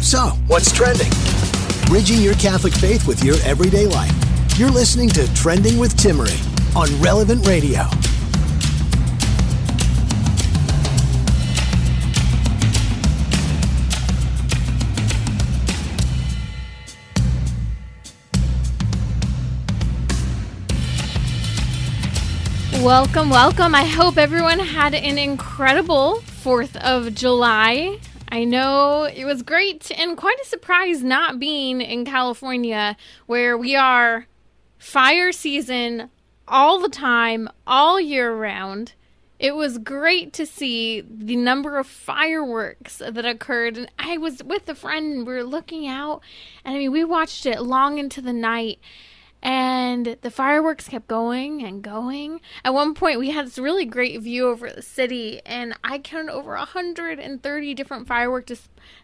So, what's trending? Bridging your Catholic faith with your everyday life. You're listening to Trending with Timmerie on Relevant Radio. Welcome, welcome. I hope everyone had an incredible 4th of July. I know it was great and quite a surprise not being in California, where we are fire season all the time, all year round. It was great to see the number of fireworks that occurred. And I was with a friend and we were looking out, and we watched it long into the night. And the fireworks kept going and going. At one point, we had this really great view over the city, and I counted over 130 different firework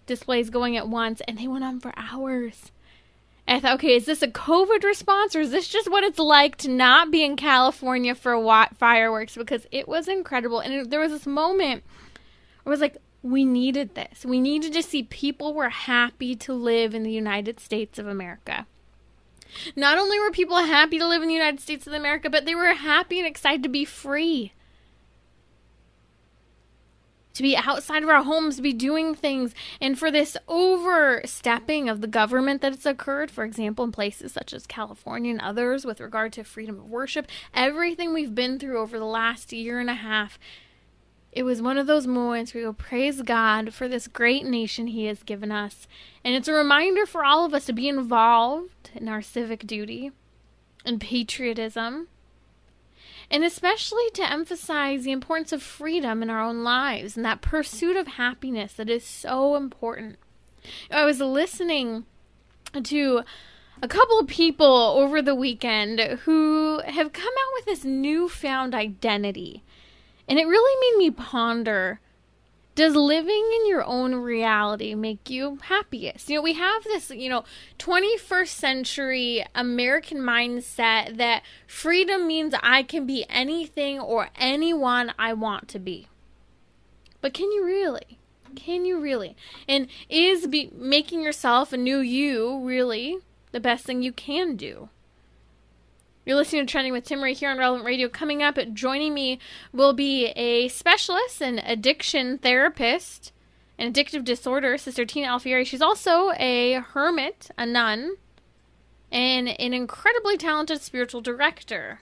displays going at once, and they went on for hours. And I thought, okay, is this a COVID response, or is this just what it's like to not be in California for fireworks? Because it was incredible. And there was this moment where I was like, we needed this. We needed to see people were happy to live in the United States of America. Not only were people happy to live in the United States of America, but they were happy and excited to be free. To be outside of our homes, to be doing things. And for this overstepping of the government that has occurred, for example, in places such as California and others with regard to freedom of worship, everything we've been through over the last year and a half, it was one of those moments where we go, praise God for this great nation He has given us. And it's a reminder for all of us to be involved in our civic duty and patriotism. And especially to emphasize the importance of freedom in our own lives and that pursuit of happiness that is so important. I was listening to a couple of people over the weekend who have come out with this newfound identity. And it really made me ponder, does living in your own reality make you happiest? We have this, 21st century American mindset that freedom means I can be anything or anyone I want to be. But can you really? Can you really? And is making yourself a new you really the best thing you can do? You're listening to Trending with Timmerie here on Relevant Radio. Coming up, joining me will be a specialist and addiction therapist and addictive disorder, Sister Tina Alfieri. She's also a hermit, a nun, and an incredibly talented spiritual director.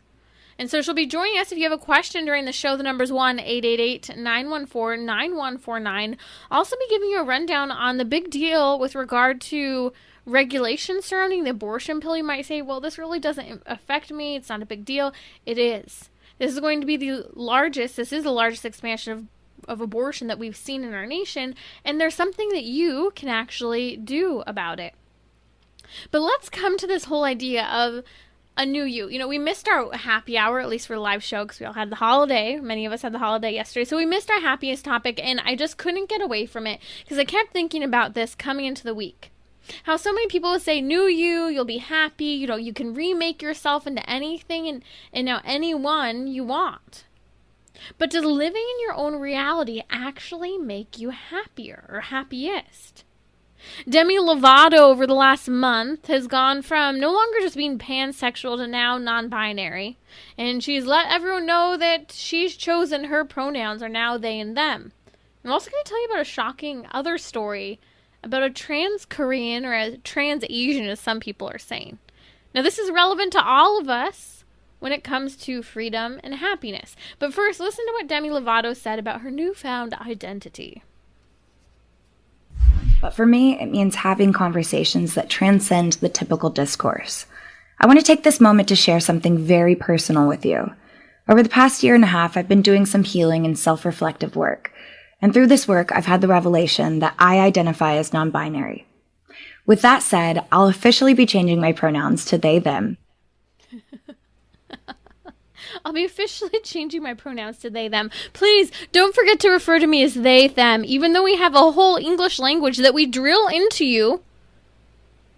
And so she'll be joining us. If you have a question during the show, the number's 1-888-914-9149. I'll also be giving you a rundown on the big deal with regard to regulations surrounding the abortion pill. You might say, well, this really doesn't affect me. It's not a big deal. It is. This is going to be the largest expansion of abortion that we've seen in our nation. And there's something that you can actually do about it. But let's come to this whole idea of a new you. We missed our happy hour, at least for the live show, because we all had the holiday. Many of us had the holiday yesterday. So we missed our happiest topic, and I just couldn't get away from it because I kept thinking about this coming into the week. How so many people would say, new you'll be happy, you can remake yourself into anything and now anyone you want. But does living in your own reality actually make you happier or happiest? Demi Lovato over the last month has gone from no longer just being pansexual to now non-binary. And she's let everyone know that she's chosen her pronouns are now they and them. I'm also going to tell you about a shocking other story about a trans Korean, or a trans Asian as some people are saying. Now this is relevant to all of us when it comes to freedom and happiness. But first, listen to what Demi Lovato said about her newfound identity. But for me, it means having conversations that transcend the typical discourse. I want to take this moment to share something very personal with you. Over the past year and a half, I've been doing some healing and self-reflective work. And through this work, I've had the revelation that I identify as non-binary. With that said, I'll officially be changing my pronouns to they, them. I'll be officially changing my pronouns to they, them. Please don't forget to refer to me as they, them, even though we have a whole English language that we drill into you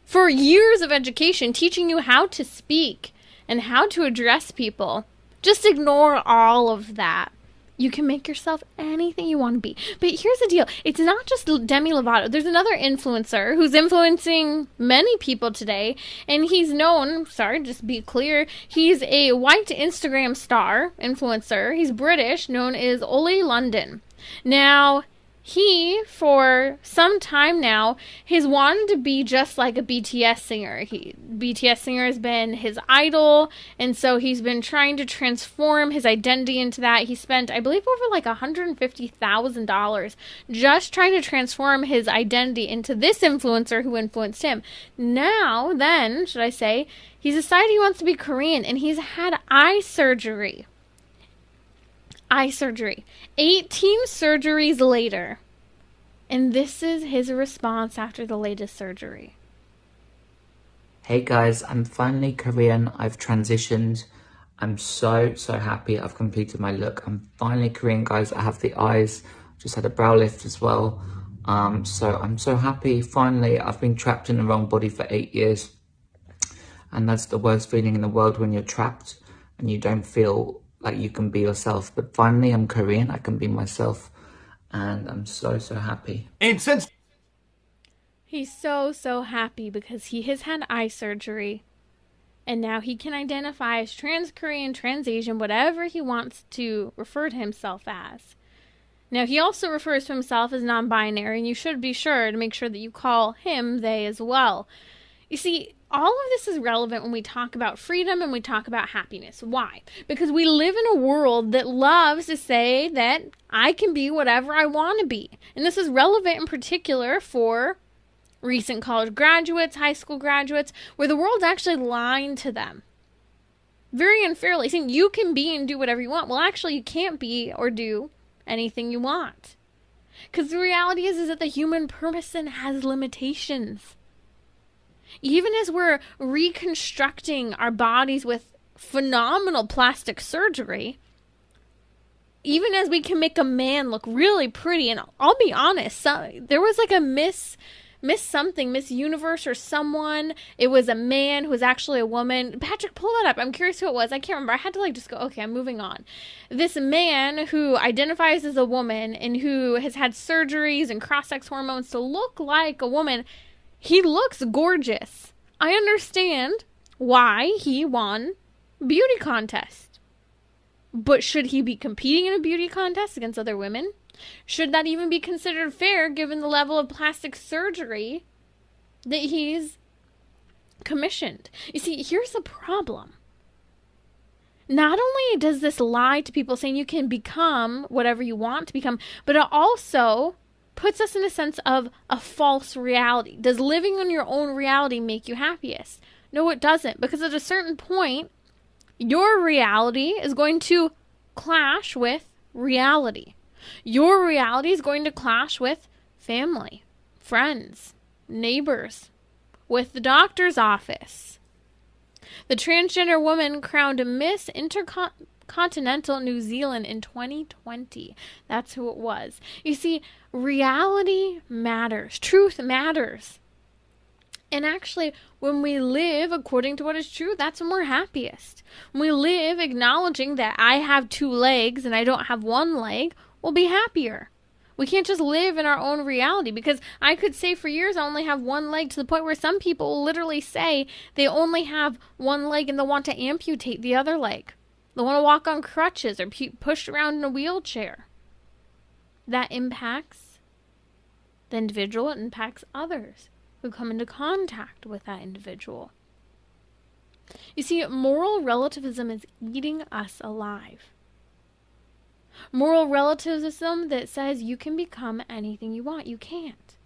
for years of education, teaching you how to speak and how to address people. Just ignore all of that. You can make yourself anything you want to be. But here's the deal. It's not just Demi Lovato. There's another influencer who's influencing many people today. And he's known, just be clear, he's a white Instagram star influencer. He's British, known as Ollie London. Now, he, for some time now, has wanted to be just like a BTS singer. BTS singer has been his idol, and so he's been trying to transform his identity into that. He spent, I believe, over like $150,000 just trying to transform his identity into this influencer who influenced him. Now, then, should I say, he's decided he wants to be Korean, and he's had eye surgery. 18 surgeries later. And this is his response after the latest surgery. Hey guys, I'm finally Korean. I've transitioned. I'm so happy I've completed my look. I'm finally Korean, guys. I have the eyes. Just had a brow lift as well. So I'm so happy. Finally, I've been trapped in the wrong body for 8 years. And that's the worst feeling in the world, when you're trapped and you don't feel like you can be yourself. But finally, I'm Korean. I can be myself. And I'm so happy. And since he's so happy because he has had eye surgery. And now he can identify as trans-Korean, trans-Asian, whatever he wants to refer to himself as. Now, he also refers to himself as non-binary, and you should be sure to make sure that you call him they as well. You see, all of this is relevant when we talk about freedom and we talk about happiness. Why? Because we live in a world that loves to say that I can be whatever I want to be. And this is relevant in particular for recent college graduates, high school graduates, where the world's actually lying to them very unfairly, saying you can be and do whatever you want. Well, actually, you can't be or do anything you want. Because the reality is that the human person has limitations. Even as we're reconstructing our bodies with phenomenal plastic surgery, even as we can make a man look really pretty, and I'll be honest, there was like a Miss Universe or someone. It was a man who was actually a woman. Patrick, pull that up. I'm curious who it was. I can't remember. I had to just go, okay, I'm moving on. This man who identifies as a woman and who has had surgeries and cross-sex hormones to look like a woman, he looks gorgeous. I understand why he won a beauty contest. But should he be competing in a beauty contest against other women? Should that even be considered fair given the level of plastic surgery that he's commissioned? You see, here's the problem. Not only does this lie to people saying you can become whatever you want to become, but it also puts us in a sense of a false reality. Does living on your own reality make you happiest? No, it doesn't. Because at a certain point, your reality is going to clash with reality. Your reality is going to clash with family, friends, neighbors, with the doctor's office. The transgender woman crowned Miss Intercontinental New Zealand in 2020. That's who it was. You see, reality matters. Truth matters. And actually, when we live according to what is true, that's when we're happiest. When we live acknowledging that I have 2 legs and I don't have 1 leg, we'll be happier. We can't just live in our own reality, because I could say for years I only have 1 leg, to the point where some people will literally say they only have 1 leg and they'll want to amputate the other leg. They want to walk on crutches or pushed around in a wheelchair. That impacts the individual. It impacts others who come into contact with that individual. You see, moral relativism is eating us alive. Moral relativism that says you can become anything you want. You can't.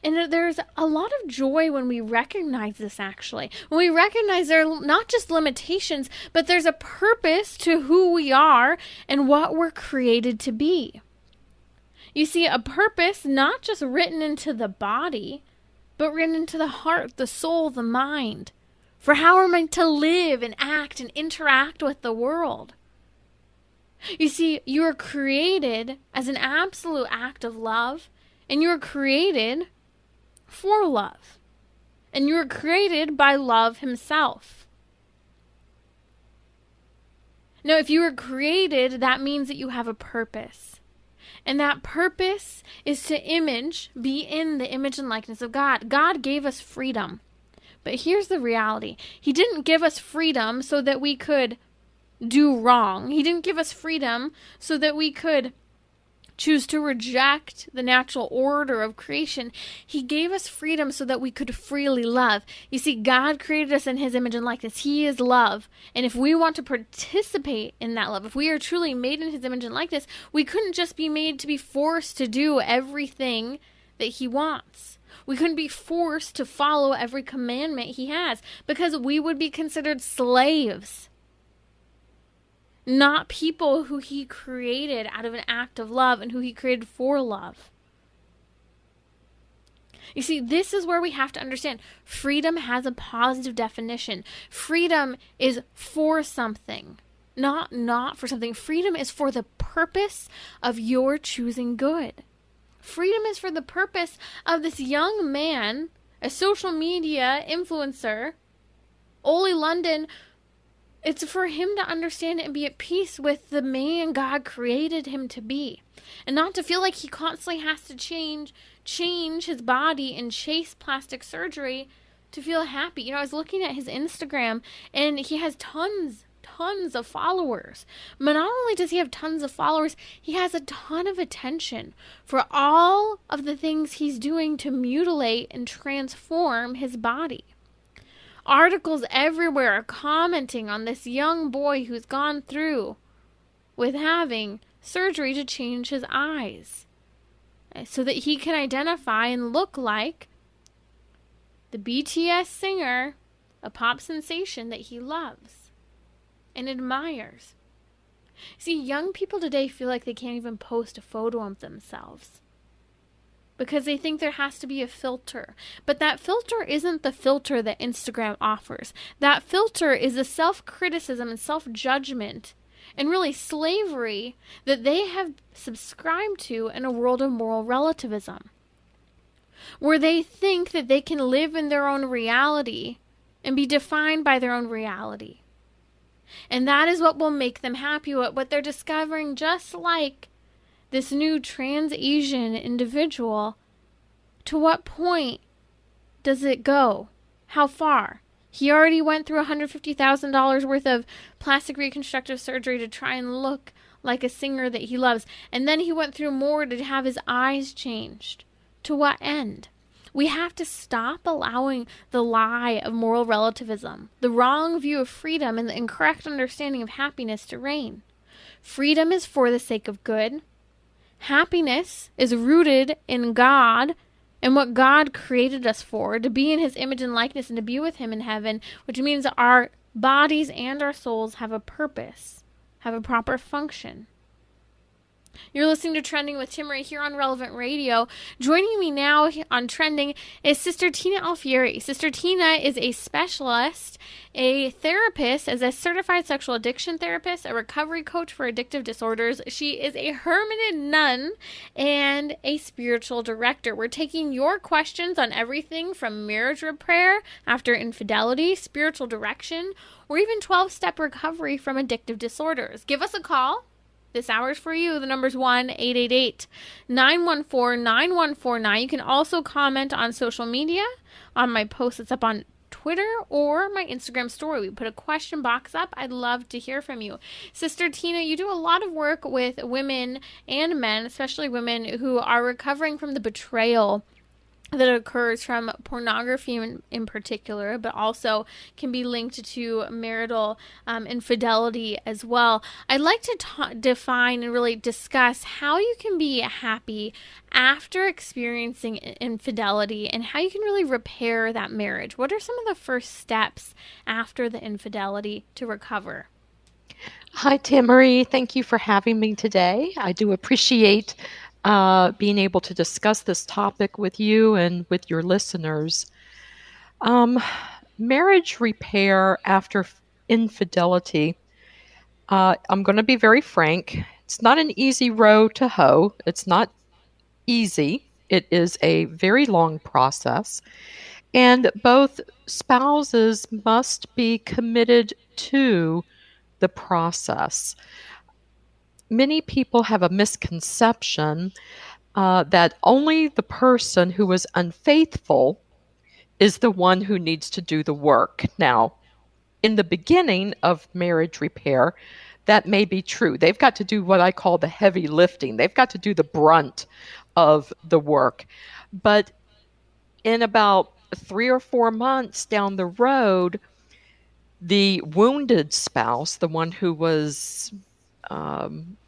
And there's a lot of joy when we recognize this, actually. When we recognize there are not just limitations, but there's a purpose to who we are and what we're created to be. You see, a purpose not just written into the body, but written into the heart, the soul, the mind, for how we're meant to live and act and interact with the world. You see, you are created as an absolute act of love, and you are created for love. And you are created by love himself. No, if you were created, that means that you have a purpose. And that purpose is to be in the image and likeness of God. God gave us freedom. But here's the reality. He didn't give us freedom so that we could do wrong. He didn't give us freedom so that we could choose to reject the natural order of creation. He gave us freedom so that we could freely love. You see, God created us in his image and likeness. He is love. And if we want to participate in that love, if we are truly made in his image and likeness, we couldn't just be made to be forced to do everything that he wants. We couldn't be forced to follow every commandment he has, because we would be considered slaves, not people who he created out of an act of love and who he created for love. You see, this is where we have to understand freedom has a positive definition. Freedom is for something, not for something. Freedom is for the purpose of your choosing good. Freedom is for the purpose of this young man, a social media influencer, Oli London. It's for him to understand and be at peace with the man God created him to be. And not to feel like he constantly has to change his body and chase plastic surgery to feel happy. You know, I was looking at his Instagram and he has tons of followers. But not only does he have tons of followers, he has a ton of attention for all of the things he's doing to mutilate and transform his body. Articles everywhere are commenting on this young boy who's gone through with having surgery to change his eyes so that he can identify and look like the BTS singer, a pop sensation that he loves and admires. See, young people today feel like they can't even post a photo of themselves because they think there has to be a filter. But that filter isn't the filter that Instagram offers. That filter is the self-criticism and self-judgment and really slavery that they have subscribed to in a world of moral relativism, where they think that they can live in their own reality and be defined by their own reality. And that is what will make them happy, what they're discovering, just like this new trans Asian individual. To what point does it go? How far? He already went through $150,000 worth of plastic reconstructive surgery to try and look like a singer that he loves. And then he went through more to have his eyes changed. To what end? We have to stop allowing the lie of moral relativism, the wrong view of freedom, and the incorrect understanding of happiness to reign. Freedom is for the sake of good. Happiness is rooted in God and what God created us for, to be in his image and likeness and to be with him in heaven, which means that our bodies and our souls have a purpose, have a proper function. You're listening to Trending with Timmerie here on Relevant Radio. Joining me now on Trending is Sister Tina Alfieri. Sister Tina is a specialist, a therapist, as a certified sexual addiction therapist, a recovery coach for addictive disorders. She is a hermited nun and a spiritual director. We're taking your questions on everything from marriage repair after infidelity, spiritual direction, or even 12-step recovery from addictive disorders. Give us a call. This hour is for you. The number's 1-888-914-9149. You can also comment on social media on my post that's up on Twitter or my Instagram story. We put a question box up. I'd love to hear from you. Sister Tina, you do a lot of work with women and men, especially women who are recovering from the betrayal that occurs from pornography in particular, but also can be linked to marital infidelity as well. I'd like to define and really discuss how you can be happy after experiencing infidelity and how you can really repair that marriage. What are some of the first steps after the infidelity to recover? Hi, Timmerie. Thank you for having me today. I do appreciate being able to discuss this topic with you and with your listeners. Marriage repair after infidelity. I'm going to be very frank. It's not an easy row to hoe. It's not easy. It is a very long process. And both spouses must be committed to the process. Many people have a misconception that only the person who was unfaithful is the one who needs to do the work. Now, in the beginning of marriage repair, that may be true. They've got to do what I call the heavy lifting. They've got to do the brunt of the work. But in about 3 or 4 months down the road, the wounded spouse, the one who was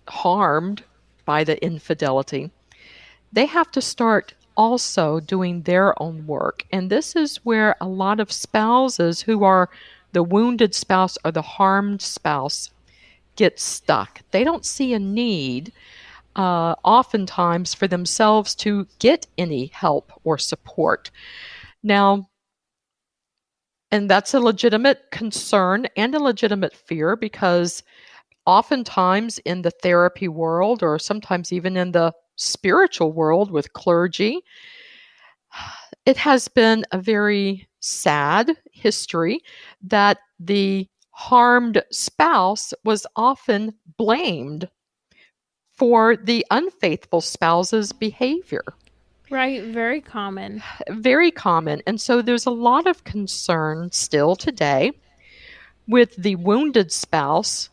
harmed by the infidelity, they have to start also doing their own work. And this is where a lot of spouses who are the wounded spouse or the harmed spouse get stuck. They don't see a need oftentimes for themselves to get any help or support. Now, and that's a legitimate concern and a legitimate fear, because oftentimes in the therapy world, or sometimes even in the spiritual world with clergy, it has been a very sad history that the harmed spouse was often blamed for the unfaithful spouse's behavior. Right, very common. Very common. And so there's a lot of concern still today with the wounded spouse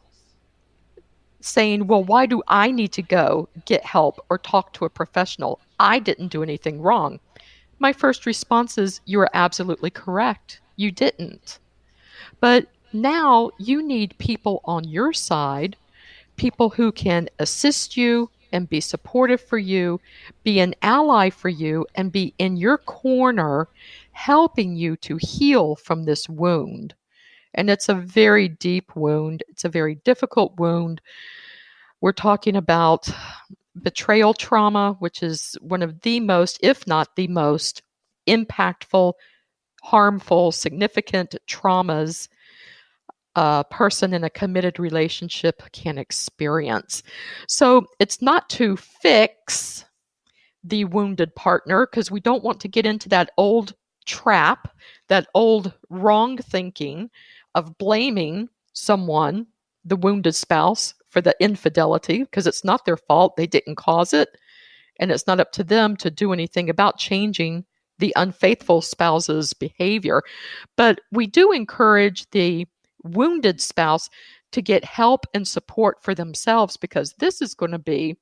saying, well, why do I need to go get help or talk to a professional? I didn't do anything wrong. My first response is, you are absolutely correct. You didn't. But now you need people on your side, people who can assist you and be supportive for you, be an ally for you, and be in your corner, helping you to heal from this wound. And it's a very deep wound. It's a very difficult wound. We're talking about betrayal trauma, which is one of the most, if not the most, impactful, harmful, significant traumas a person in a committed relationship can experience. So it's not to fix the wounded partner, because we don't want to get into that old trap, that old wrong thinking of blaming someone, the wounded spouse, for the infidelity, because it's not their fault. They didn't cause it. And it's not up to them to do anything about changing the unfaithful spouse's behavior. But we do encourage the wounded spouse to get help and support for themselves, because this is going to be,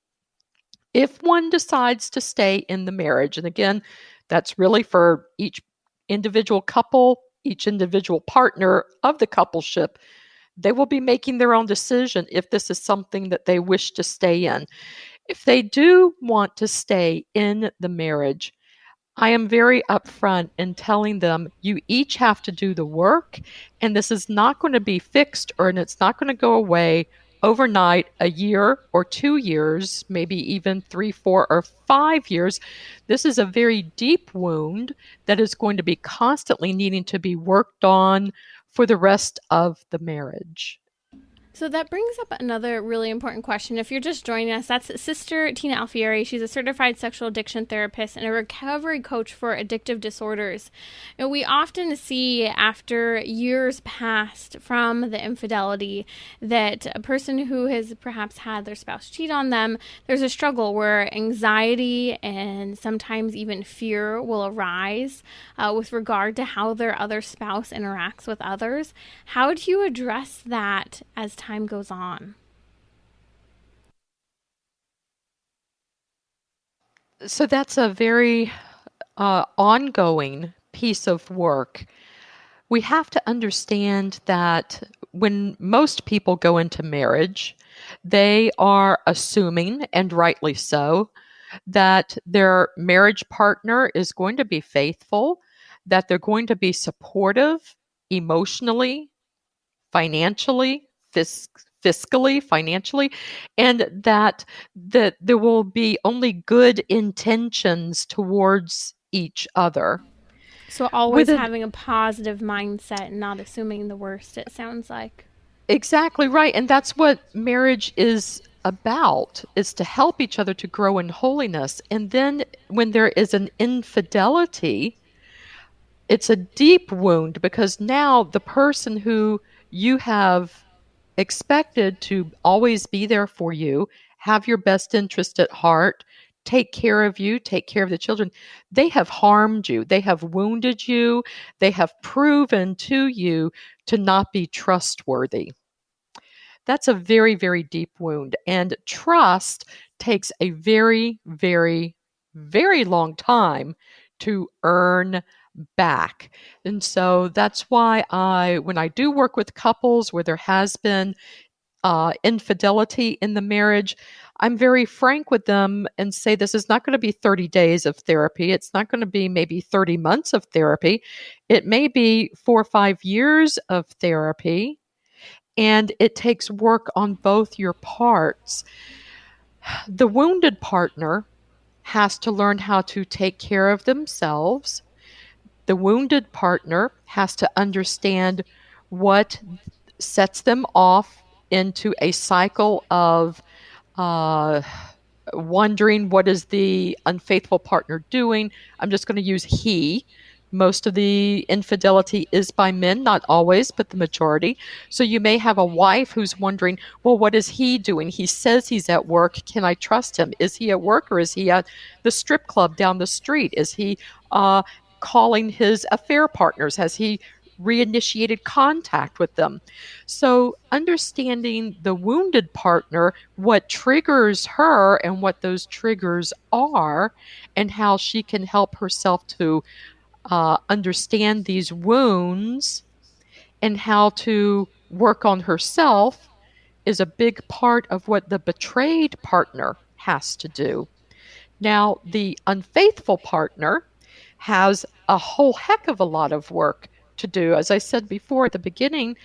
if one decides to stay in the marriage, and again, that's really for each individual couple, each individual partner of the coupleship, they will be making their own decision if this is something that they wish to stay in. If they do want to stay in the marriage, I am very upfront in telling them, you each have to do the work, and this is not going to be fixed, or it's not going to go away overnight, a year or 2 years, maybe even 3, 4, or 5 years. This is a very deep wound that is going to be constantly needing to be worked on for the rest of the marriage. So that brings up another really important question. If you're just joining us, that's Sister Tina Alfieri. She's a certified sexual addiction therapist and a recovery coach for addictive disorders. And we often see, after years passed from the infidelity, that a person who has perhaps had their spouse cheat on them, there's a struggle where anxiety and sometimes even fear will arise with regard to how their other spouse interacts with others. How do you address that as time goes on? So that's a very ongoing piece of work. We have to understand that when most people go into marriage, they are assuming, and rightly so, that their marriage partner is going to be faithful, that they're going to be supportive emotionally, financially, fiscally, financially, and that there will be only good intentions towards each other. So always having a positive mindset and not assuming the worst, it sounds like. Exactly right. And that's what marriage is about, is to help each other to grow in holiness. And then when there is an infidelity, it's a deep wound, because now the person who you have expected to always be there for you, have your best interest at heart, take care of you, take care of the children. They have harmed you. They have wounded you. They have proven to you to not be trustworthy. That's a very, very deep wound. And trust takes a very, very, very long time to earn back. And so that's why when I do work with couples where there has been infidelity in the marriage, I'm very frank with them and say this is not going to be 30 days of therapy. It's not going to be maybe 30 months of therapy. It may be 4 or 5 years of therapy. And it takes work on both your parts. The wounded partner has to learn how to take care of themselves. The wounded partner has to understand what sets them off into a cycle of wondering, what is the unfaithful partner doing? I'm just going to use he. Most of the infidelity is by men, not always, but the majority. So you may have a wife who's wondering, well, what is he doing? He says he's at work. Can I trust him? Is he at work, or is he at the strip club down the street? Is he calling his affair partners? Has he reinitiated contact with them? So understanding the wounded partner, what triggers her and what those triggers are, and how she can help herself to understand these wounds and how to work on herself is a big part of what the betrayed partner has to do. Now, the unfaithful partner has a whole heck of a lot of work to do. As I said before at the beginning,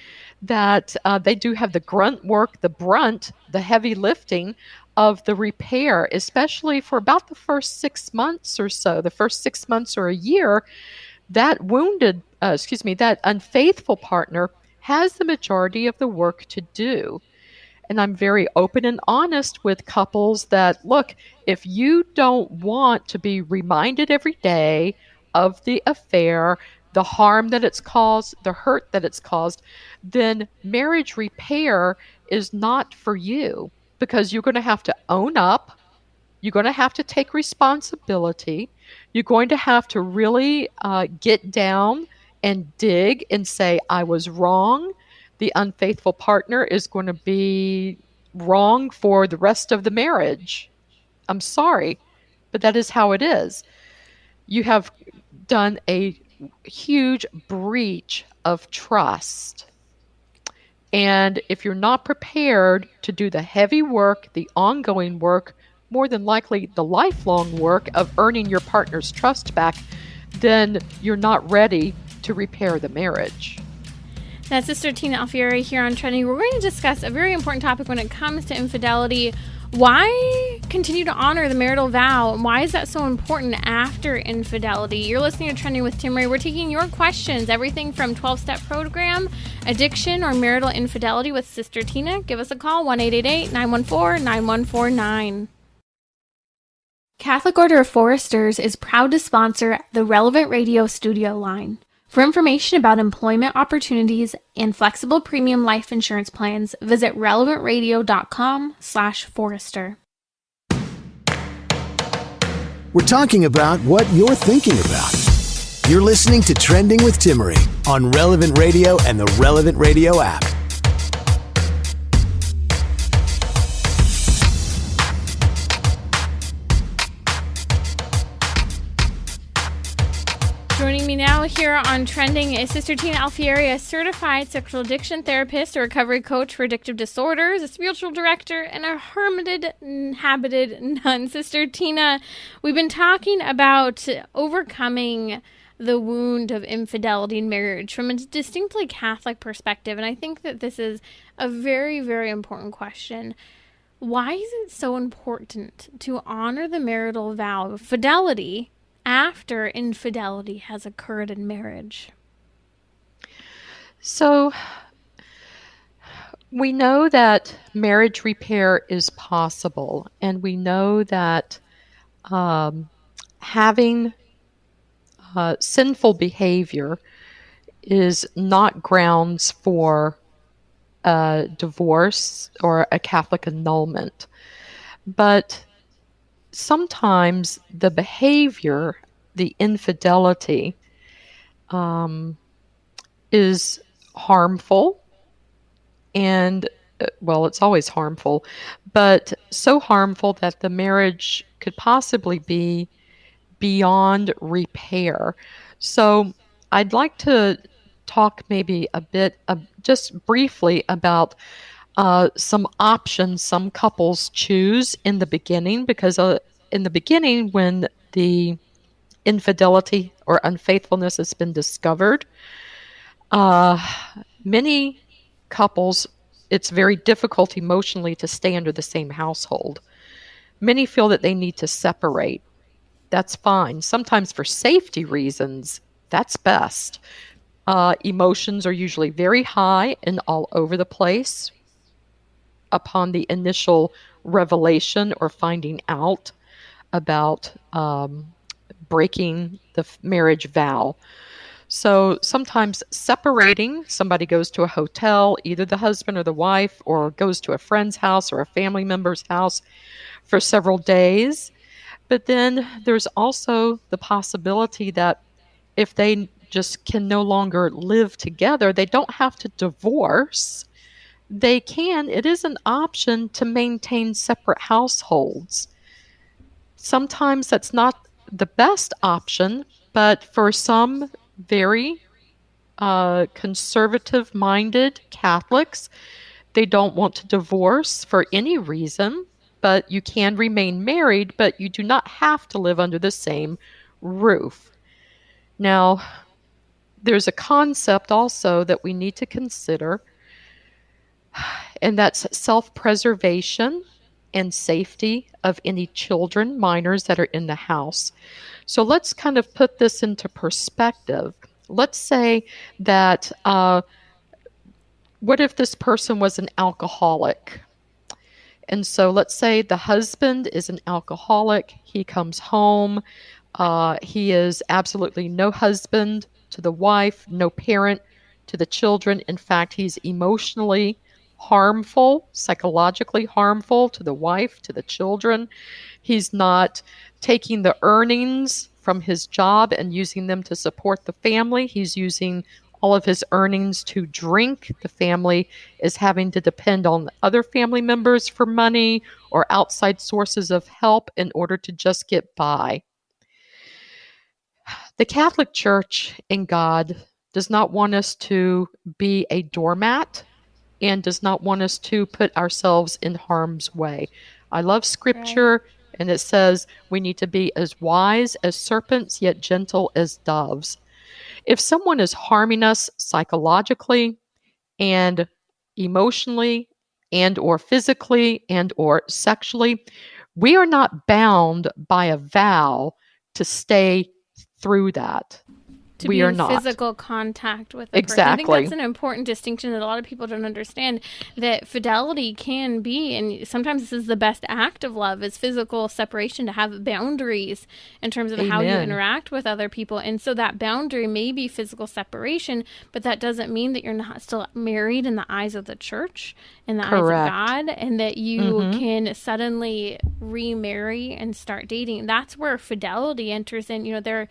that they do have the grunt work, the brunt, the heavy lifting of the repair, especially for about the first 6 months or so, the first 6 months or a year. That that unfaithful partner has the majority of the work to do. And I'm very open and honest with couples that, look, if you don't want to be reminded every day of the affair, the harm that it's caused, the hurt that it's caused, then marriage repair is not for you, because you're going to have to own up. You're going to have to take responsibility. You're going to have to really get down and dig and say, I was wrong. The unfaithful partner is going to be wrong for the rest of the marriage. I'm sorry, but that is how it is. You have done a huge breach of trust. And if you're not prepared to do the heavy work, the ongoing work, more than likely the lifelong work of earning your partner's trust back, then you're not ready to repair the marriage. That's Sister Tina Alfieri here on Trending. We're going to discuss a very important topic when it comes to infidelity. Why continue to honor the marital vow? Why is that so important after infidelity? You're listening to Trending with Timmerie. We're taking your questions, everything from 12-step program, addiction, or marital infidelity with Sister Tina. Give us a call, 1-888-914-9149. Catholic Order of Foresters is proud to sponsor the Relevant Radio Studio line. For information about employment opportunities and flexible premium life insurance plans, visit relevantradio.com/Forester. We're talking about what you're thinking about. You're listening to Trending with Timmerie on Relevant Radio and the Relevant Radio app. Joining me now here on Trending is Sister Tina Alfieri, a certified sexual addiction therapist, a recovery coach for addictive disorders, a spiritual director, and a hermited, habited nun. Sister Tina, we've been talking about overcoming the wound of infidelity in marriage from a distinctly Catholic perspective, and I think that this is a very, very important question. Why is it so important to honor the marital vow of fidelity after infidelity has occurred in marriage? So we know that marriage repair is possible, and we know that having sinful behavior is not grounds for a divorce or a Catholic annulment. But sometimes the behavior, the infidelity, is harmful. And, well, it's always harmful, but so harmful that the marriage could possibly be beyond repair. So I'd like to talk maybe a bit, just briefly, about some options some couples choose in the beginning, because in the beginning, when the infidelity or unfaithfulness has been discovered, many couples, it's very difficult emotionally to stay under the same household. Many feel that they need to separate. That's fine. Sometimes for safety reasons, that's best. Emotions are usually very high and all over the place upon the initial revelation or finding out about breaking the marriage vow. So sometimes separating, somebody goes to a hotel, either the husband or the wife, or goes to a friend's house or a family member's house for several days. But then there's also the possibility that if they just can no longer live together, they don't have to divorce. They can, it is an option to maintain separate households. Sometimes that's not the best option, but for some very conservative-minded Catholics, they don't want to divorce for any reason, but you can remain married, but you do not have to live under the same roof. Now, there's a concept also that we need to consider, and that's self-preservation and safety of any children, minors that are in the house. So let's kind of put this into perspective. Let's say that, what if this person was an alcoholic? And so let's say the husband is an alcoholic. He comes home. He is absolutely no husband to the wife, no parent to the children. In fact, he's emotionally harmful, psychologically harmful to the wife, to the children. He's not taking the earnings from his job and using them to support the family. He's using all of his earnings to drink. The family is having to depend on other family members for money or outside sources of help in order to just get by. The Catholic Church and God does not want us to be a doormat and does not want us to put ourselves in harm's way. I love Scripture, and it says we need to be as wise as serpents, yet gentle as doves. If someone is harming us psychologically and emotionally and or physically and or sexually, we are not bound by a vow to stay through that. To we be are in not. physical contact with the person. I Exactly. think that's an important distinction that a lot of people don't understand, that fidelity can be, and sometimes this is the best act of love, is physical separation, to have boundaries in terms of how you Amen. interact with other people. And so that boundary may be physical separation, but that doesn't mean that you're not still married in the eyes of the church, in the eyes of Correct. God, and that you can suddenly remarry and start dating. That's where fidelity enters in. You know, there are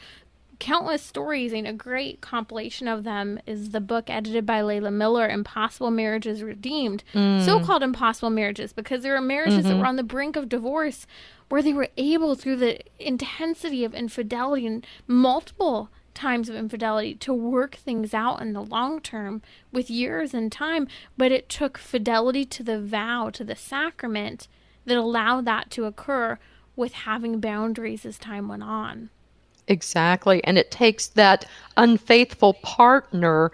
countless stories, and a great compilation of them is the book edited by Layla Miller, Impossible Marriages Redeemed. So-called impossible marriages, because there are marriages that were on the brink of divorce where they were able, through the intensity of infidelity and multiple times of infidelity, to work things out in the long term with years and time. But it took fidelity to the vow, to the sacrament, that allowed that to occur, with having boundaries as time went on. Exactly. And it takes that unfaithful partner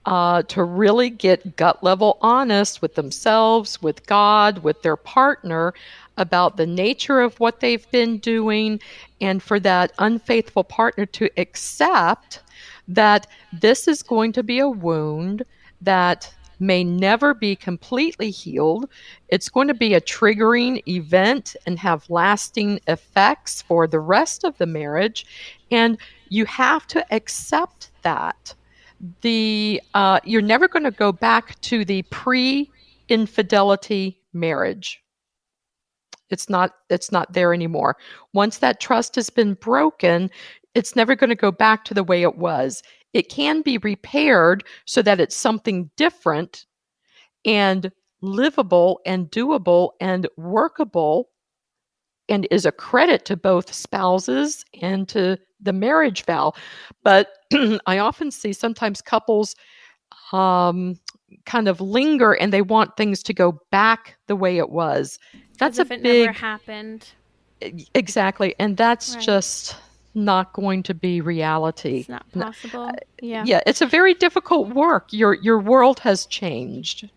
to really get gut level honest with themselves, with God, with their partner about the nature of what they've been doing, and for that unfaithful partner to accept that this is going to be a wound that may never be completely healed. It's going to be a triggering event and have lasting effects for the rest of the marriage. And you have to accept that you're never going to go back to the pre-infidelity marriage. It's not there anymore. Once that trust has been broken, it's never going to go back to the way it was. It can be repaired so that it's something different and livable and doable and workable, and is a credit to both spouses and to the marriage vow. But I often see sometimes couples kind of linger and they want things to go back the way it was. That's as if a it big, never happened. exactly, and that's Right. just not going to be reality. It's not possible. Yeah. Yeah, it's a very difficult work. Your world has changed.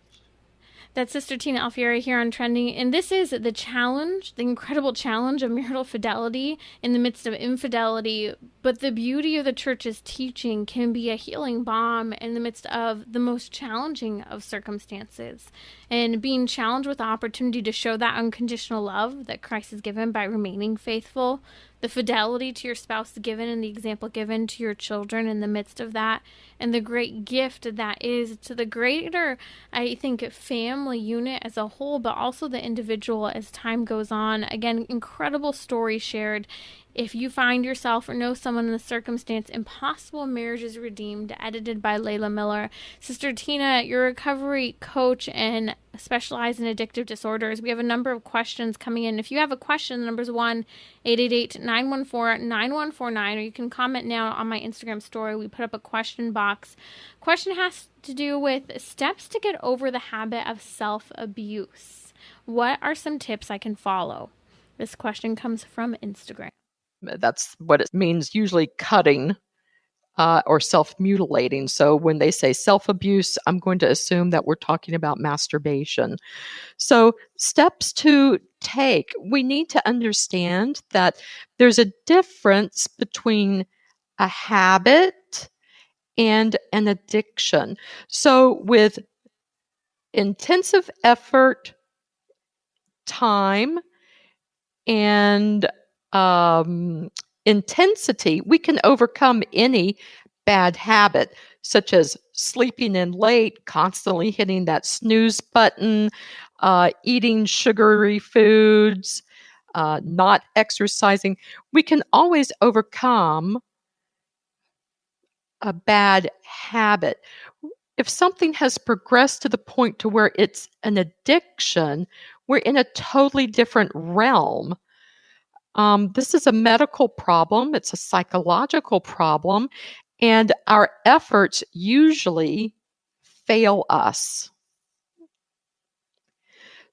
That's Sister Tina Alfieri here on Trending. And this is the challenge, the incredible challenge of marital fidelity in the midst of infidelity. But the beauty of the church's teaching can be a healing balm in the midst of the most challenging of circumstances. And being challenged with the opportunity to show that unconditional love that Christ has given by remaining faithful, the fidelity to your spouse given and the example given to your children in the midst of that, and the great gift that is to the greater, I think, family unit as a whole, but also the individual as time goes on. Again, incredible story shared. If you find yourself or know someone in the circumstance, Impossible Marriages Redeemed, edited by Layla Miller. Sister Tina, you're a recovery coach and specialize in addictive disorders. We have a number of questions coming in. If you have a question, the number's 1-888-914-9149, or you can comment now on my Instagram story. We put up a question box. Question has to do with steps to get over the habit of self-abuse. What are some tips I can follow? This question comes from Instagram. That's what it means, usually cutting or self-mutilating. So when they say self-abuse, I'm going to assume that we're talking about masturbation. So steps to take, we need to understand that there's a difference between a habit and an addiction. So with intensive effort, time, and intensity, we can overcome any bad habit, such as sleeping in late, constantly hitting that snooze button, eating sugary foods, not exercising. We can always overcome a bad habit. If something has progressed to the point to where it's an addiction, we're in a totally different realm. This is a medical problem, it's a psychological problem, and our efforts usually fail us.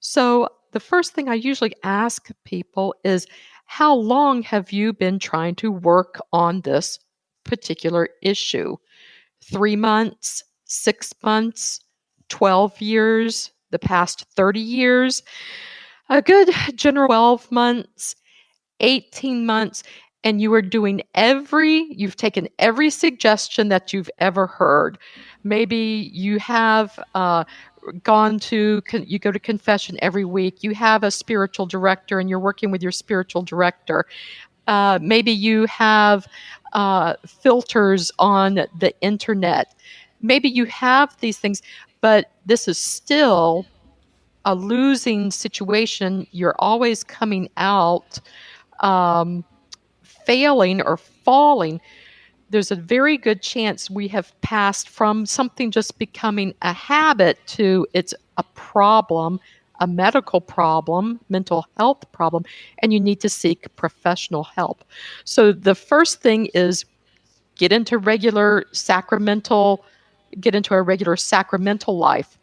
So, the first thing I usually ask people is, how long have you been trying to work on this particular issue? 3 months, 6 months, 12 years, the past 30 years? A good general 12 months. 18 months, and you've taken every suggestion that you've ever heard. Maybe you have you go to confession every week. You have a spiritual director and you're working with your spiritual director. Maybe you have filters on the internet. Maybe you have these things, but this is still a losing situation. You're always coming out failing or falling. There's a very good chance we have passed from something just becoming a habit to it's a problem, a medical problem, mental health problem, and you need to seek professional help. So the first thing is get into a regular sacramental life.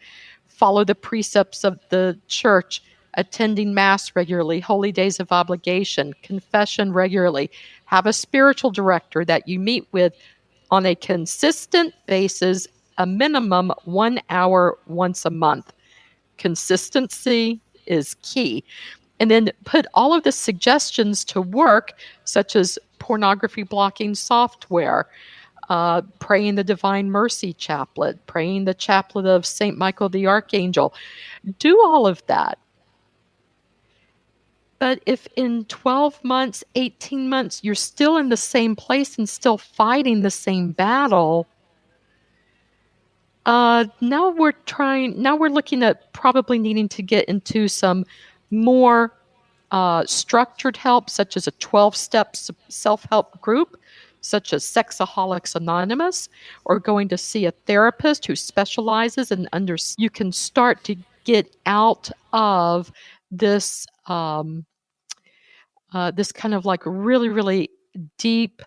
Follow the precepts of the church, attending Mass regularly, holy days of obligation, confession regularly. Have a spiritual director that you meet with on a consistent basis, a minimum 1 hour once a month. Consistency is key. And then put all of the suggestions to work, such as pornography blocking software, praying the Divine Mercy Chaplet, praying the Chaplet of St. Michael the Archangel. Do all of that. But if in 12 months, 18 months, you're still in the same place and still fighting the same battle, Now we're looking at probably needing to get into some more structured help, such as a 12-step self-help group, such as Sexaholics Anonymous, or going to see a therapist who specializes in you can start to get out of this this kind of like really, really deep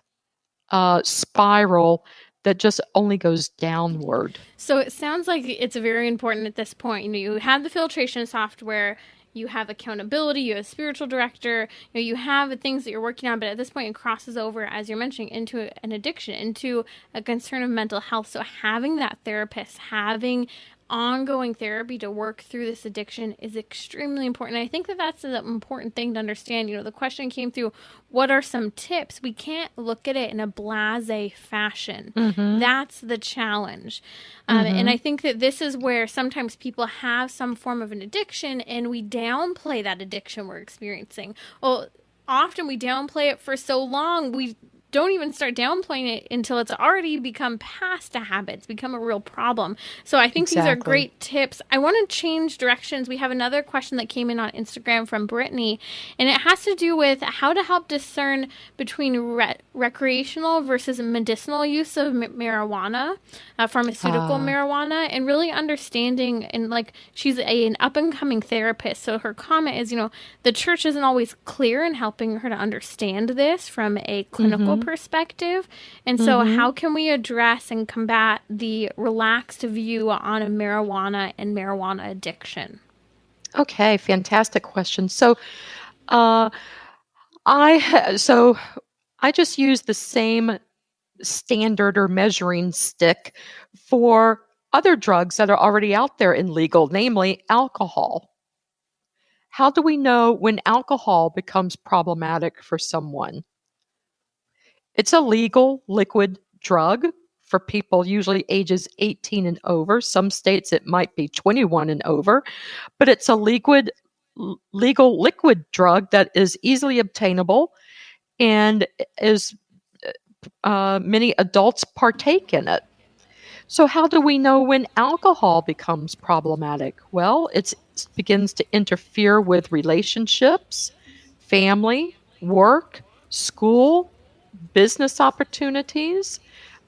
spiral that just only goes downward. So it sounds like it's very important at this point. You have the filtration software, you have accountability, you have a spiritual director, you have things that you're working on, but at this point it crosses over, as you're mentioning, into an addiction, into a concern of mental health. So having that therapist, having ongoing therapy to work through this addiction is extremely important. I think that that's an important thing to understand. The question came through, what are some tips? We can't look at it in a blasé fashion. Mm-hmm. That's the challenge. And I think that this is where sometimes people have some form of an addiction and we downplay that addiction we're experiencing. Well, often we downplay it for so long, we don't even start downplaying it until it's already become past a habit. It's become a real problem. So I think These are great tips. I want to change directions. We have another question that came in on Instagram from Brittany, and it has to do with how to help discern between recreational versus medicinal use of marijuana, pharmaceutical marijuana, and really understanding. And she's an up-and-coming therapist, so her comment is, the church isn't always clear in helping her to understand this from a clinical perspective. And so how can we address and combat the relaxed view on a marijuana and marijuana addiction? Okay, fantastic question. So I just use the same standard or measuring stick for other drugs that are already out there and legal, namely alcohol. How do we know when alcohol becomes problematic for someone? It's a legal liquid drug for people usually ages 18 and over. Some states it might be 21 and over, but it's a legal liquid drug that is easily obtainable and is many adults partake in it. So how do we know when alcohol becomes problematic? Well, it begins to interfere with relationships, family, work, school, business opportunities,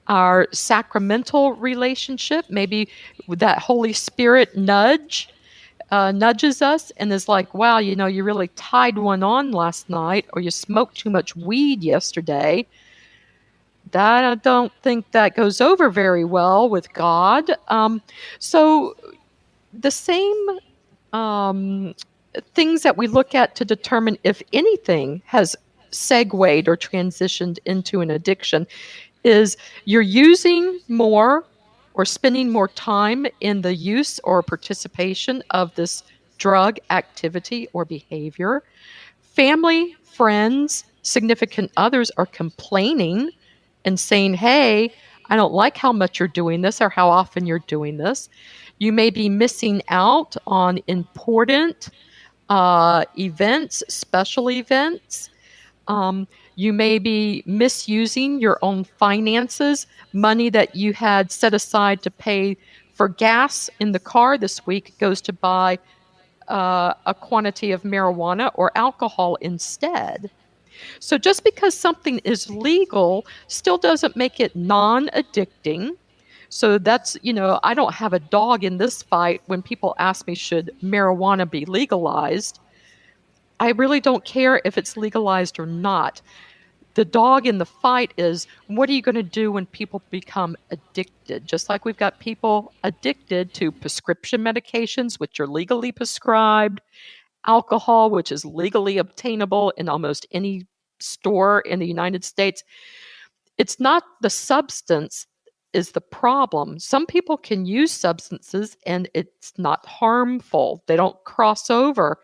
our sacramental relationship. Maybe that Holy Spirit nudges us and is like, wow, you really tied one on last night, or you smoked too much weed yesterday. I don't think that goes over very well with God. So the same things that we look at to determine if anything has segued or transitioned into an addiction is you're using more or spending more time in the use or participation of this drug activity or behavior. Family, friends, significant others are complaining and saying, hey, I don't like how much you're doing this or how often you're doing this. You may be missing out on important events, special events. You may be misusing your own finances, money that you had set aside to pay for gas in the car this week goes to buy a quantity of marijuana or alcohol instead. So just because something is legal still doesn't make it non-addicting. So that's, I don't have a dog in this fight when people ask me, should marijuana be legalized? I really don't care if it's legalized or not. The dog in the fight is, what are you going to do when people become addicted? Just like we've got people addicted to prescription medications, which are legally prescribed, alcohol, which is legally obtainable in almost any store in the United States. It's not the substance is the problem. Some people can use substances and it's not harmful. They don't cross over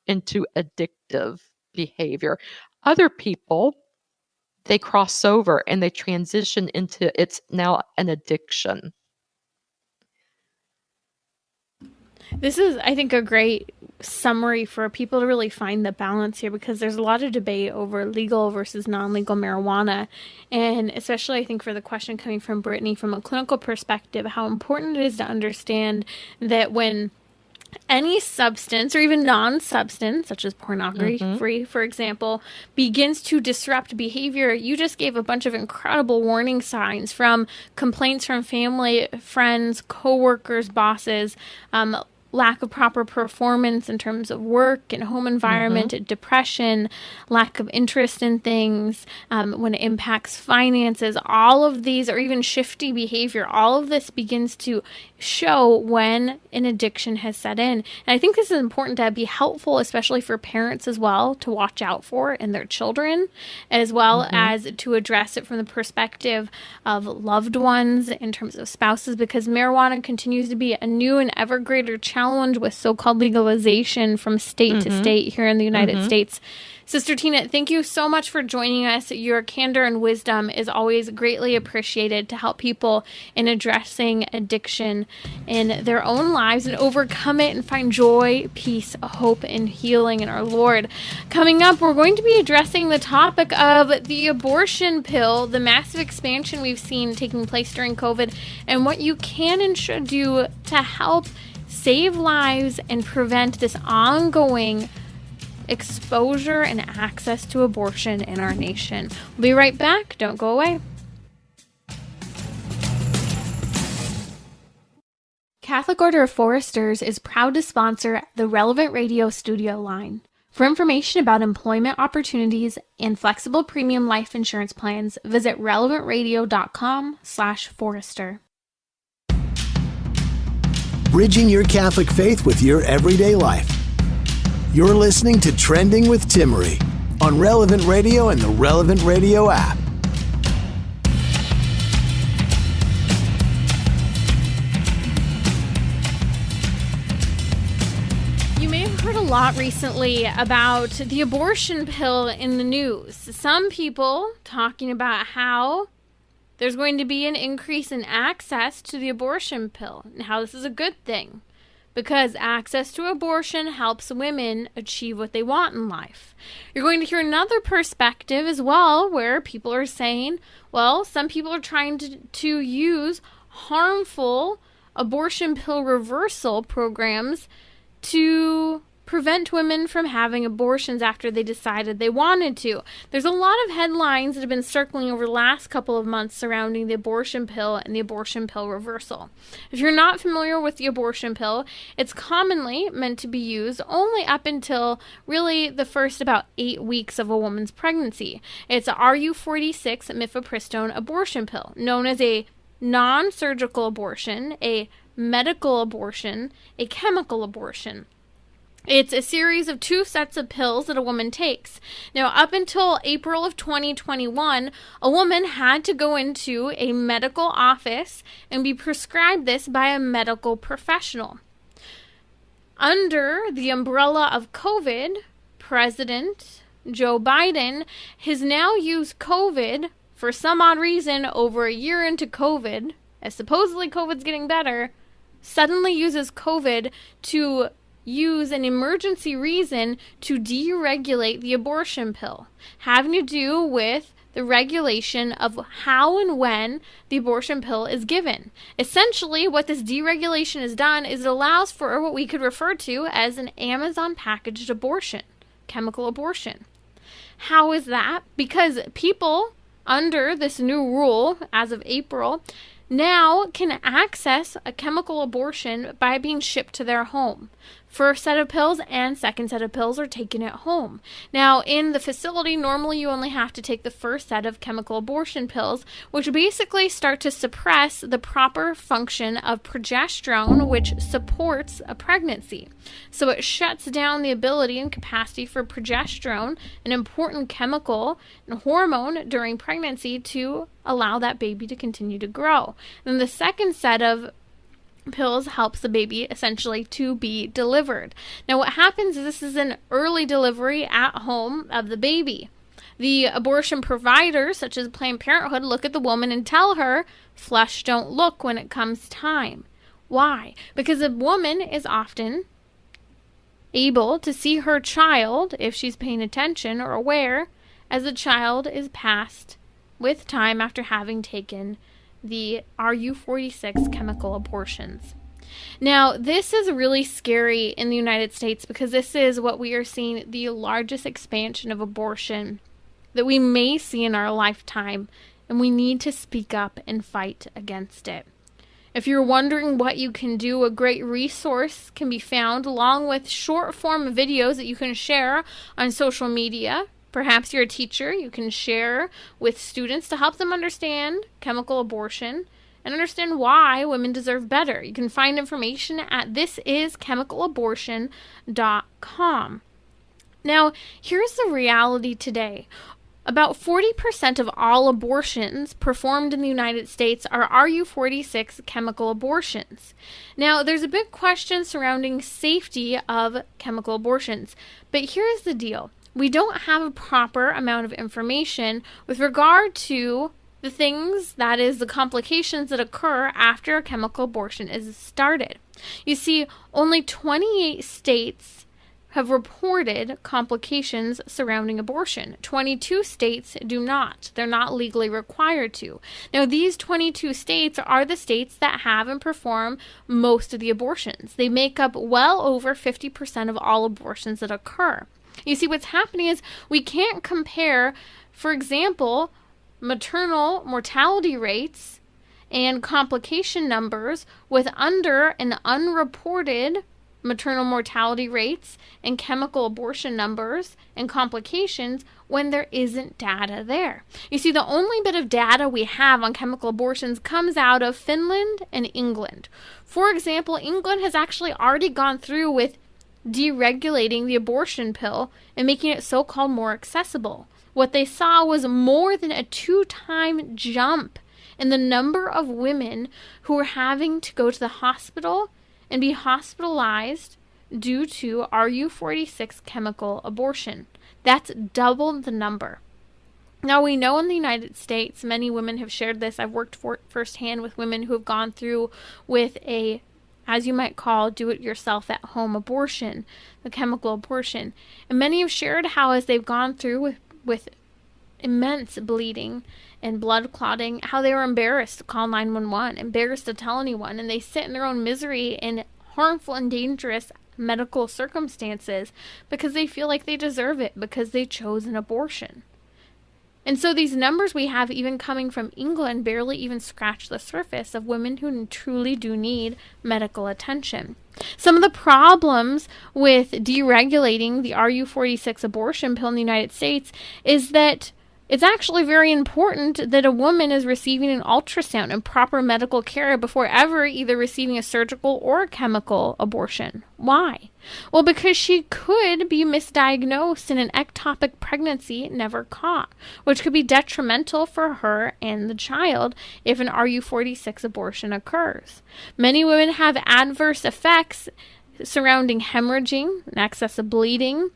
into addictive behavior. Other people, they cross over and they transition into it's now an addiction. This is, I think, a great summary for people to really find the balance here, because there's a lot of debate over legal versus non-legal marijuana. And especially I think for the question coming from Brittany, from a clinical perspective, how important it is to understand that when any substance or even non-substance, such as pornography, for example, begins to disrupt behavior, you just gave a bunch of incredible warning signs, from complaints from family, friends, coworkers, bosses, lack of proper performance in terms of work and home environment, depression, lack of interest in things, when it impacts finances, all of these, or even shifty behavior, all of this begins to show when an addiction has set in. And I think this is important to be helpful, especially for parents as well, to watch out for in their children, as well as to address it from the perspective of loved ones in terms of spouses, because marijuana continues to be a new and ever greater challenge with so-called legalization from state to state here in the United States. Sister Tina, thank you so much for joining us. Your candor and wisdom is always greatly appreciated to help people in addressing addiction in their own lives and overcome it and find joy, peace, hope, and healing in our Lord. Coming up, we're going to be addressing the topic of the abortion pill, the massive expansion we've seen taking place during COVID, and what you can and should do to help save lives and prevent this ongoing exposure and access to abortion in our nation. We'll be right back. Don't go away. Catholic Order of Foresters is proud to sponsor the Relevant Radio studio line. For information about employment opportunities and flexible premium life insurance plans, visit relevantradio.com/forester. Bridging your Catholic faith with your everyday life. You're listening to Trending with Timmerie on Relevant Radio and the Relevant Radio app. You may have heard a lot recently about the abortion pill in the news. Some people talking about how there's going to be an increase in access to the abortion pill and how this is a good thing, because access to abortion helps women achieve what they want in life. You're going to hear another perspective as well, where people are saying, well, some people are trying to use harmful abortion pill reversal programs to prevent women from having abortions after they decided they wanted to. There's a lot of headlines that have been circling over the last couple of months surrounding the abortion pill and the abortion pill reversal. If you're not familiar with the abortion pill, it's commonly meant to be used only up until really the first about 8 weeks of a woman's pregnancy. It's a RU46 mifepristone abortion pill, known as a non-surgical abortion, a medical abortion, a chemical abortion. It's a series of 2 sets of pills that a woman takes. Now, up until April of 2021, a woman had to go into a medical office and be prescribed this by a medical professional. Under the umbrella of COVID, President Joe Biden has now used COVID, for some odd reason, over a year into COVID, as supposedly COVID's getting better, suddenly uses COVID to use an emergency reason to deregulate the abortion pill, having to do with the regulation of how and when the abortion pill is given. Essentially, what this deregulation has done is it allows for what we could refer to as an Amazon packaged abortion, chemical abortion. How is that? Because people under this new rule, as of April, now can access a chemical abortion by being shipped to their home. First set of pills and second set of pills are taken at home. Now, in the facility, normally you only have to take the first set of chemical abortion pills, which basically start to suppress the proper function of progesterone, which supports a pregnancy. So it shuts down the ability and capacity for progesterone, an important chemical and hormone during pregnancy, to allow that baby to continue to grow. Then the second set of pills helps the baby essentially to be delivered. Now what happens is this is an early delivery at home of the baby. The abortion providers, such as Planned Parenthood, look at the woman and tell her, flesh don't look when it comes time. Why? Because a woman is often able to see her child, if she's paying attention or aware, as the child is passed with time after having taken the RU46 chemical abortions. Now, this is really scary in the United States because this is what we are seeing the largest expansion of abortion that we may see in our lifetime, and we need to speak up and fight against it. If you're wondering what you can do, a great resource can be found along with short form videos that you can share on social media. Perhaps you're a teacher, you can share with students to help them understand chemical abortion and understand why women deserve better. You can find information at thisischemicalabortion.com. Now, here's the reality today. About 40% of all abortions performed in the United States are RU46 chemical abortions. Now, there's a big question surrounding safety of chemical abortions, but here's the deal. We don't have a proper amount of information with regard to the things, that is, the complications that occur after a chemical abortion is started. You see, only 28 states have reported complications surrounding abortion. 22 states do not. They're not legally required to. Now, these 22 states are the states that have and perform most of the abortions. They make up well over 50% of all abortions that occur. You see, what's happening is we can't compare, for example, maternal mortality rates and complication numbers with under and unreported maternal mortality rates and chemical abortion numbers and complications when there isn't data there. You see, the only bit of data we have on chemical abortions comes out of Finland and England. For example, England has actually already gone through with deregulating the abortion pill and making it so-called more accessible. What they saw was more than a 2-time jump in the number of women who were having to go to the hospital and be hospitalized due to RU46 chemical abortion. That's double the number. Now, we know in the United States, many women have shared this. I've worked firsthand with women who have gone through with a, as you might call, do-it-yourself-at-home abortion, the chemical abortion. And many have shared how as they've gone through with immense bleeding and blood clotting, how they were embarrassed to call 911, embarrassed to tell anyone, and they sit in their own misery in harmful and dangerous medical circumstances because they feel like they deserve it because they chose an abortion. And so these numbers we have even coming from England barely even scratch the surface of women who truly do need medical attention. Some of the problems with deregulating the RU46 abortion pill in the United States is that it's actually very important that a woman is receiving an ultrasound and proper medical care before ever either receiving a surgical or a chemical abortion. Why? Well, because she could be misdiagnosed in an ectopic pregnancy never caught, which could be detrimental for her and the child if an RU46 abortion occurs. Many women have adverse effects surrounding hemorrhaging, excessive bleeding,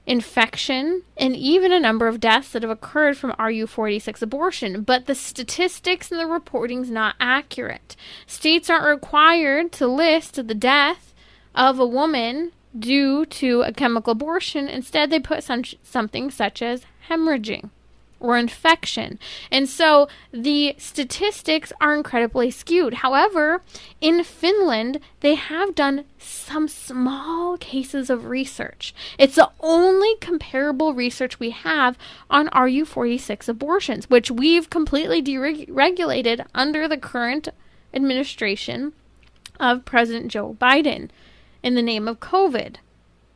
infection, and even a number of deaths that have occurred from RU46 abortion. But the statistics and the reporting is not accurate. States aren't required to list the death of a woman due to a chemical abortion. Instead, they put something such as hemorrhaging or infection. And so the statistics are incredibly skewed. However, in Finland, they have done some small cases of research. It's the only comparable research we have on RU46 abortions, which we've completely deregulated under the current administration of President Joe Biden in the name of COVID.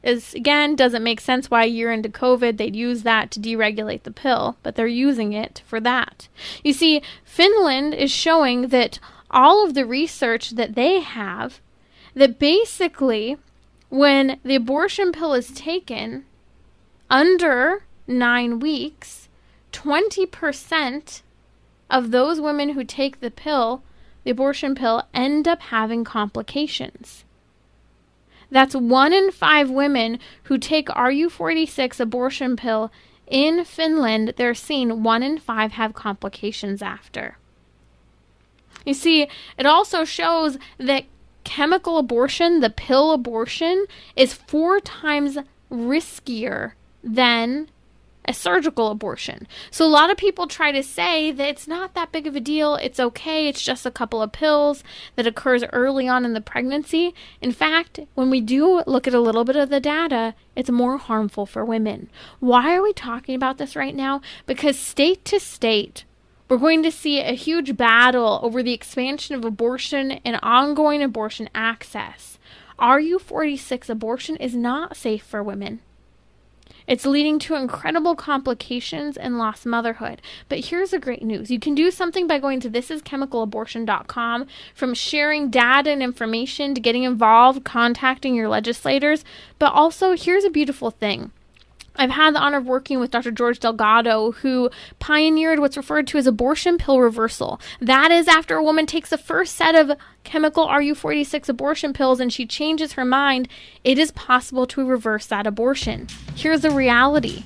Is again, doesn't make sense why a year into COVID they'd use that to deregulate the pill, but they're using it for that. You see, Finland is showing that all of the research that they have, that basically when the abortion pill is taken under 9 weeks, 20% of those women who take the pill, the abortion pill, end up having complications. That's 1 in 5 women who take RU46 abortion pill in Finland. They're seeing 1 in 5 have complications after. You see, it also shows that chemical abortion, the pill abortion, is 4 times riskier than a surgical abortion. So a lot of people try to say that it's not that big of a deal. It's okay. It's just a couple of pills that occurs early on in the pregnancy. In fact, when we do look at a little bit of the data, it's more harmful for women. Why are we talking about this right now? Because state to state, we're going to see a huge battle over the expansion of abortion and ongoing abortion access. RU46 abortion is not safe for women. It's leading to incredible complications and lost motherhood. But here's the great news. You can do something by going to thischemicalabortion.com, from sharing data and information to getting involved, contacting your legislators. But also, here's a beautiful thing. I've had the honor of working with Dr. George Delgado, who pioneered what's referred to as abortion pill reversal. That is after a woman takes the first set of chemical RU46 abortion pills and she changes her mind, it is possible to reverse that abortion. Here's the reality.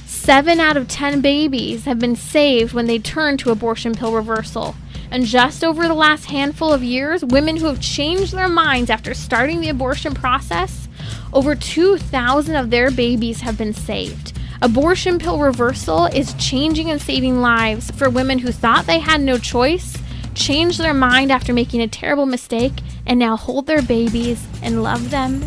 7 out of 10 babies have been saved when they turn to abortion pill reversal. And just over the last handful of years, women who have changed their minds after starting the abortion process, over 2,000 of their babies have been saved. Abortion pill reversal is changing and saving lives for women who thought they had no choice, changed their mind after making a terrible mistake, and now hold their babies and love them